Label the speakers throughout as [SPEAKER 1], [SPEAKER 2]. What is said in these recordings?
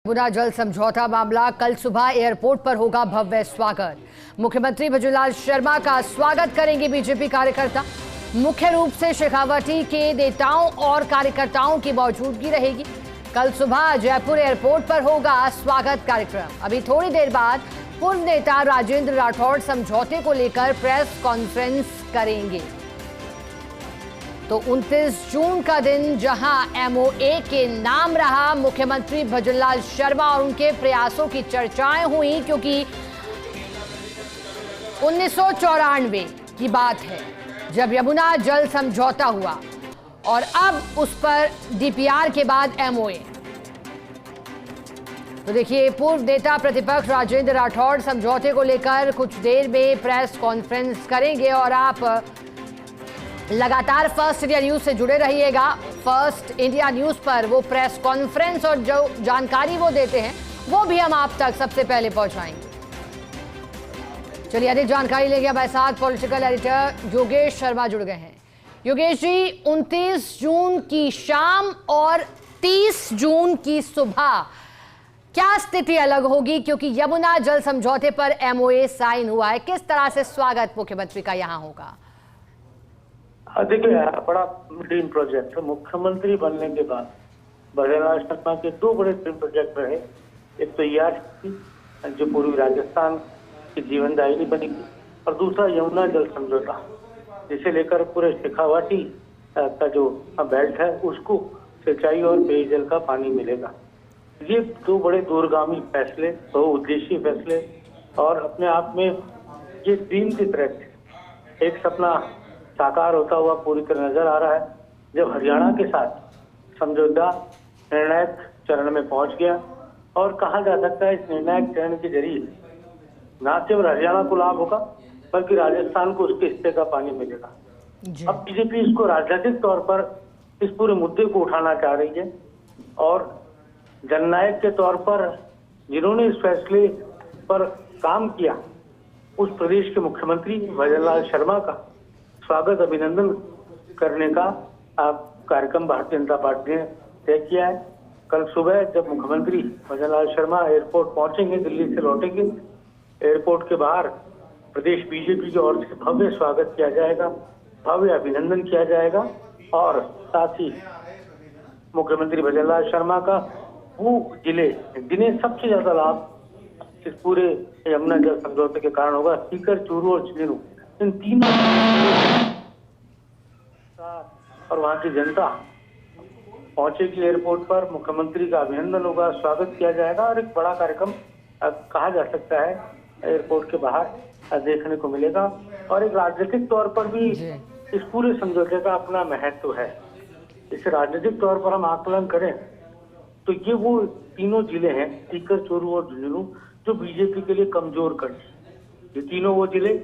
[SPEAKER 1] यमुना जल समझौता मामला कल सुबह एयरपोर्ट पर होगा भव्य स्वागत। मुख्यमंत्री भजनलाल शर्मा का स्वागत करेंगे बीजेपी कार्यकर्ता। मुख्य रूप से शेखावटी के नेताओं और कार्यकर्ताओं की मौजूदगी रहेगी। कल सुबह जयपुर एयरपोर्ट पर होगा स्वागत कार्यक्रम। अभी थोड़ी देर बाद पूर्व नेता राजेंद्र राठौड़ समझौते को लेकर प्रेस कॉन्फ्रेंस करेंगे। तो 29 जून का दिन जहां एमओए के नाम रहा, मुख्यमंत्री भजनलाल शर्मा और उनके प्रयासों की चर्चाएं हुई, क्योंकि 1994 की बात है जब यमुना जल समझौता हुआ और अब उस पर डीपीआर के बाद एमओए। तो देखिए, पूर्व नेता प्रतिपक्ष राजेंद्र राठौड़ समझौते को लेकर कुछ देर में प्रेस कॉन्फ्रेंस करेंगे और आप लगातार फर्स्ट इंडिया न्यूज से जुड़े रहिएगा। फर्स्ट इंडिया न्यूज पर वो प्रेस कॉन्फ्रेंस और जो जानकारी वो देते हैं वो भी हम आप तक सबसे पहले पहुंचाएंगे। चलिए अधिक जानकारी लेंगे। हमारे साथ पॉलिटिकल एडिटर योगेश शर्मा जुड़ गए हैं। योगेश जी, 29 जून की शाम और 30 जून की सुबह क्या स्थिति अलग होगी, क्योंकि यमुना जल समझौते पर एमओए साइन हुआ है। किस तरह से स्वागत मुख्यमंत्री का यहां होगा?
[SPEAKER 2] देखिए, बड़ा ड्रीम प्रोजेक्ट है। मुख्यमंत्री बनने के बाद भजनलाल शर्मा के दो बड़े ड्रीम प्रोजेक्ट रहे। एक तो ERC जो पूर्वी राजस्थान की जीवनदायिनी बनेगी, और दूसरा यमुना जल समझौता, जिसे लेकर पूरे शेखावाटी का जो बेल्ट है उसको सिंचाई और पेयजल का पानी मिलेगा। ये दो बड़े दूरगामी फैसले, बहुउद्देशीय फैसले, और अपने आप में ये ड्रीम की तरह थे। एक सपना साकार होता हुआ पूरी तरह नजर आ रहा है जब हरियाणा के साथ समझौता निर्णायक चरण में पहुंच गया, और कहा जा सकता है इस निर्णायक चरण के जरिए न केवल हरियाणा को लाभ होगा बल्कि राजस्थान को उसके हिस्से का पानी मिलेगा। अब बीजेपी इसको राजनीतिक तौर पर इस पूरे मुद्दे को उठाना चाह रही है, और जननायक के तौर पर जिन्होंने इस फैसले पर काम किया उस प्रदेश के मुख्यमंत्री भजनलाल शर्मा का स्वागत अभिनंदन करने का कार्यक्रम भारतीय जनता पार्टी ने तय किया है। कल सुबह जब मुख्यमंत्री भजनलाल शर्मा एयरपोर्ट पहुंचेंगे, दिल्ली से लौटेंगे, एयरपोर्ट के बाहर प्रदेश बीजेपी की ओर से भव्य स्वागत किया जाएगा, भव्य अभिनंदन किया जाएगा, और साथ ही मुख्यमंत्री भजनलाल शर्मा का वो जिले जिन्हें सबसे ज्यादा लाभ इस पूरे यमुना जल समझौते के कारण होगा, सीकर, चूरू और झुंझुनू, इन तीनों और वहां की जनता पहुंचेगी एयरपोर्ट पर। मुख्यमंत्री का अभिनंदन होगा, स्वागत किया जाएगा, और एक बड़ा कार्यक्रम कहा जा सकता है एयरपोर्ट के बाहर देखने को मिलेगा। और एक राजनीतिक तौर पर भी इस पूरे समझौते का अपना महत्व है। इसे राजनीतिक तौर पर हम आकलन करें तो ये वो तीनों जिले हैं, सीकर, चूरू और झुंझुनू, जो बीजेपी के लिए कमजोर कर। ये तीनों वो जिले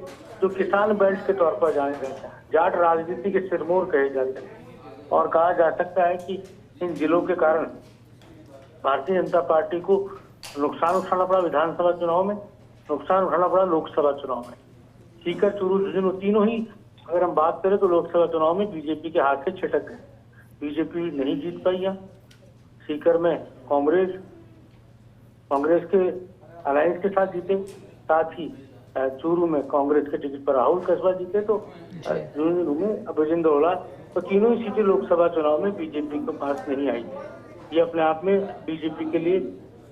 [SPEAKER 2] जो किसान बेल्ट के तौर पर जाने जाते हैं, जाट राजनीति के सिरमौर कहे जाते हैं, और कहा जा सकता है कि इन जिलों के कारण भारतीय जनता पार्टी को नुकसान उठाना पड़ा विधानसभा चुनाव में, नुकसान उठाना पड़ा लोकसभा चुनाव में। सीकर, चूरू, झुंझुनू तीनों ही अगर हम बात करें तो लोकसभा चुनाव में बीजेपी के हाथ से छिटक गए। बीजेपी नहीं जीत पाई यहाँ। सीकर में कांग्रेस के अलायंस के साथ जीते, साथ ही चूरू में कांग्रेस के टिकट पर राहुल कसबा जीते, तो झुंझुनू में अभयेंद्र औलाद, तो तीनों ही सीटें लोकसभा चुनाव में बीजेपी के पास नहीं आई। ये अपने आप में बीजेपी के लिए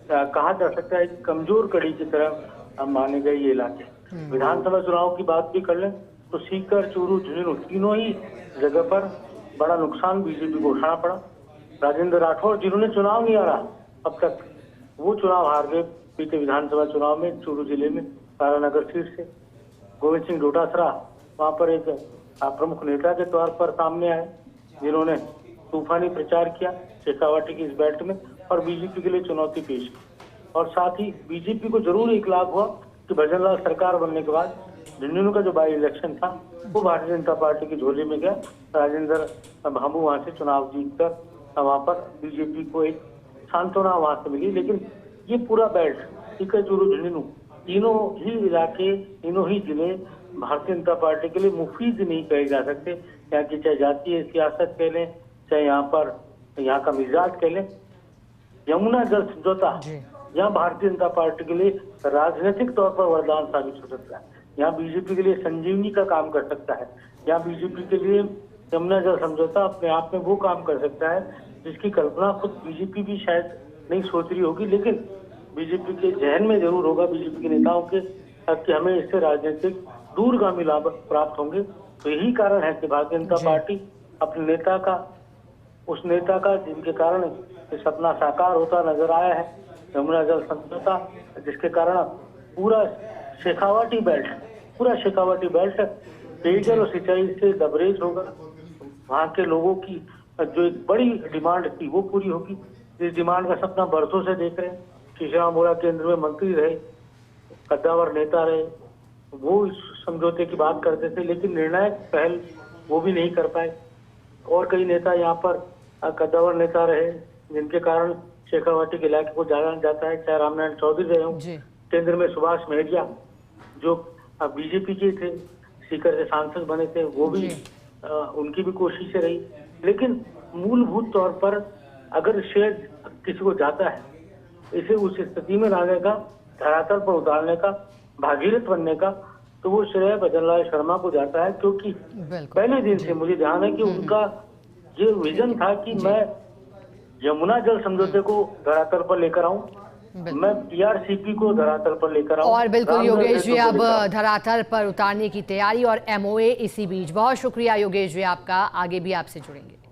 [SPEAKER 2] कहा जा सकता है कमजोर कड़ी की तरह माने गए ये इलाके। विधानसभा चुनाव की बात भी कर लें तो सीकर, चूरू, झुंझुनू तीनों ही जगह पर बड़ा नुकसान बीजेपी को उठाना पड़ा। राजेंद्र राठौड़ जिन्होंने चुनाव नहीं हारा अब तक, वो चुनाव हार गए बीते विधानसभा चुनाव में चूरू जिले में तारानगर सीट से। गोविंद सिंह डोटासरा वहां पर एक प्रमुख नेता के तौर पर सामने आए, जिन्होंने तूफानी प्रचार किया शेखावाटी की इस बेल्ट में और बीजेपी के लिए चुनौती पेश की। और साथ ही बीजेपी को जरूर एक लाभ हुआ कि भजनलाल सरकार बनने के बाद झुंझुनू का जो बाई इलेक्शन था वो भारतीय जनता पार्टी की झोली में गया। राजेंद्र भामू वहां से चुनाव जीतकर वहां पर बीजेपी को एक सांत्वना वहां से मिली। लेकिन ये पूरा बेल्ट, सीकर, चूरू, झुंझुनू तीनों ही इलाके, तीनों ही जिले भारतीय जनता पार्टी के लिए मुफीद नहीं कहे जा सकते। यहाँ की चाहे जातीय सियासत कह लें, चाहे यहाँ का मिजाज कह लें, यमुना जल समझौता
[SPEAKER 1] जी।
[SPEAKER 2] यहाँ भारतीय जनता पार्टी के लिए राजनीतिक तौर पर वरदान साबित हो सकता है। यहाँ बीजेपी के लिए संजीवनी का काम कर सकता है। यहाँ बीजेपी के लिए यमुना जल समझौता अपने आप में वो काम कर सकता है जिसकी कल्पना खुद बीजेपी भी शायद नहीं सोच रही होगी, लेकिन बीजेपी के जहन में जरूर होगा, बीजेपी के नेताओं के, कि हमें इससे राजनीतिक दूरगामी लाभ प्राप्त होंगे। तो यही कारण है कि भारतीय जनता पार्टी अपने नेता का, उस नेता का जिनके कारण ये सपना साकार होता नजर आया है, यमुना जल समझौता, जिसके कारण पूरा शेखावाटी बेल्ट पेयजल और सिंचाई से लबरेज होगा। वहाँ के लोगों की जो एक बड़ी डिमांड थी वो पूरी होगी। इस डिमांड का सपना बरसों से देख रहे हैं। श्रीराम बोरा केंद्र में मंत्री रहे, कद्दावर नेता रहे, वो इस समझौते की बात करते थे, लेकिन निर्णायक पहल वो भी नहीं कर पाए। और कई नेता यहाँ पर कद्दावर नेता रहे जिनके कारण शेखावाटी के इलाके को जाना जाता है, चाहे रामनारायण चौधरी रहे हों, केंद्र में सुभाष महरिया जो बीजेपी के थे, सीकर से सांसद बने थे, वो भी उनकी भी कोशिशें रही। लेकिन मूलभूत तौर पर अगर श्रेय किसी को जाता है, इसे उस स्थिति में लाने का, धरातल पर उतारने का, भागीरथ बनने का, तो वो श्रेय भजनलाल शर्मा को जाता है, क्योंकि पहले दिन से मुझे ध्यान है कि उनका ये विजन था कि मैं यमुना जल समझौते को धरातल पर लेकर आऊं, मैं पीआरसीपी को धरातल पर लेकर आऊं।
[SPEAKER 1] और बिल्कुल योगेश जी, अब धरातल पर उतारने की तैयारी और एमओए इसी बीच। बहुत शुक्रिया योगेश जी आपका, आगे भी आपसे जुड़ेंगे।